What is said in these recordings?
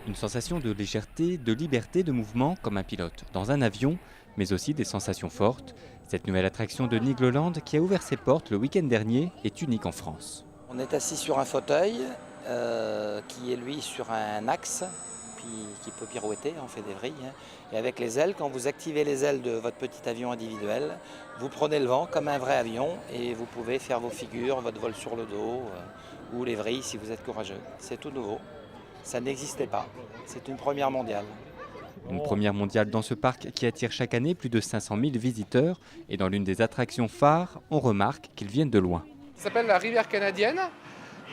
Une sensation de légèreté, de liberté de mouvement comme un pilote dans un avion, mais aussi des sensations fortes. Cette nouvelle attraction de Nigloland qui a ouvert ses portes le week-end dernier est unique en France. On est assis sur un fauteuil qui est lui sur un axe puis qui peut pirouetter, on fait des vrilles. Et avec les ailes, quand vous activez les ailes de votre petit avion individuel, vous prenez le vent comme un vrai avion et vous pouvez faire vos figures, votre vol sur le dos ou les vrilles si vous êtes courageux. C'est tout nouveau, ça n'existait pas, c'est une première mondiale. Une première mondiale dans ce parc qui attire chaque année plus de 500 000 visiteurs. Et dans l'une des attractions phares, on remarque qu'ils viennent de loin. Ça s'appelle la rivière canadienne,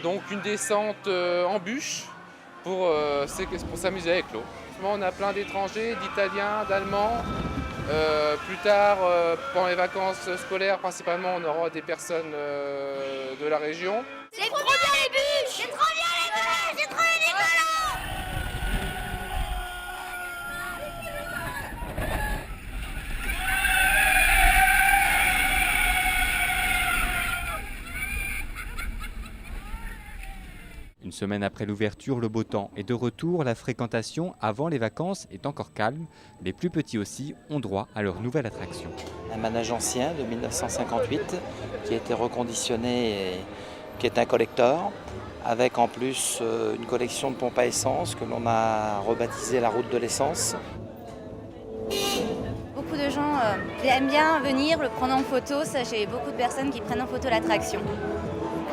donc une descente en bûche pour s'amuser avec l'eau. On a plein d'étrangers, d'Italiens, d'Allemands. Plus tard, pendant les vacances scolaires, principalement, on aura des personnes de la région. C'est trop bien les bûches! C'est trop bien les bûches! C'est trop bien les écolos! Une semaine après l'ouverture, le beau temps est de retour. La fréquentation avant les vacances est encore calme. Les plus petits aussi ont droit à leur nouvelle attraction. Un manège ancien de 1958 qui a été reconditionné et qui est un collector, avec en plus une collection de pompes à essence que l'on a rebaptisé la route de l'essence. Beaucoup de gens aiment bien venir, le prendre en photo. J'ai beaucoup de personnes qui prennent en photo l'attraction.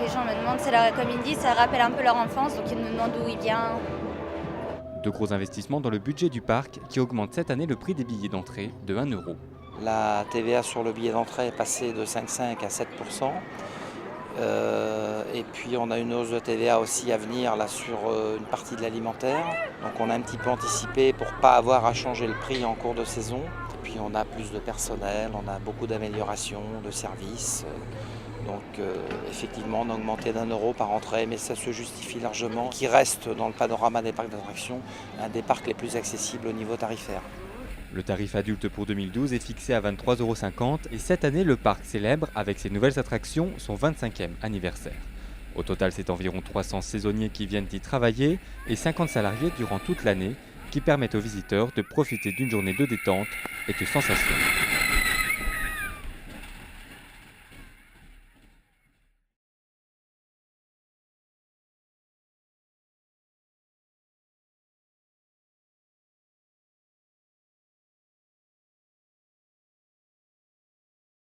Les gens me demandent, comme ils disent, ça rappelle un peu leur enfance, donc ils me demandent d'où il vient. De gros investissements dans le budget du parc qui augmente cette année le prix des billets d'entrée de 1 €. La TVA sur le billet d'entrée est passée de 5,5 à 7%. Et puis on a une hausse de TVA aussi à venir là, sur une partie de l'alimentaire. Donc on a un petit peu anticipé pour ne pas avoir à changer le prix en cours de saison. Et puis on a plus de personnel, on a beaucoup d'améliorations, de services. Donc effectivement on a augmenté d'1 € par entrée, mais ça se justifie largement, qui reste dans le panorama des parcs d'attractions un des parcs les plus accessibles au niveau tarifaire. Le tarif adulte pour 2012 est fixé à 23,50 € et cette année le parc célèbre avec ses nouvelles attractions son 25e anniversaire. Au total, c'est environ 300 saisonniers qui viennent y travailler et 50 salariés durant toute l'année qui permettent aux visiteurs de profiter d'une journée de détente et de sensations.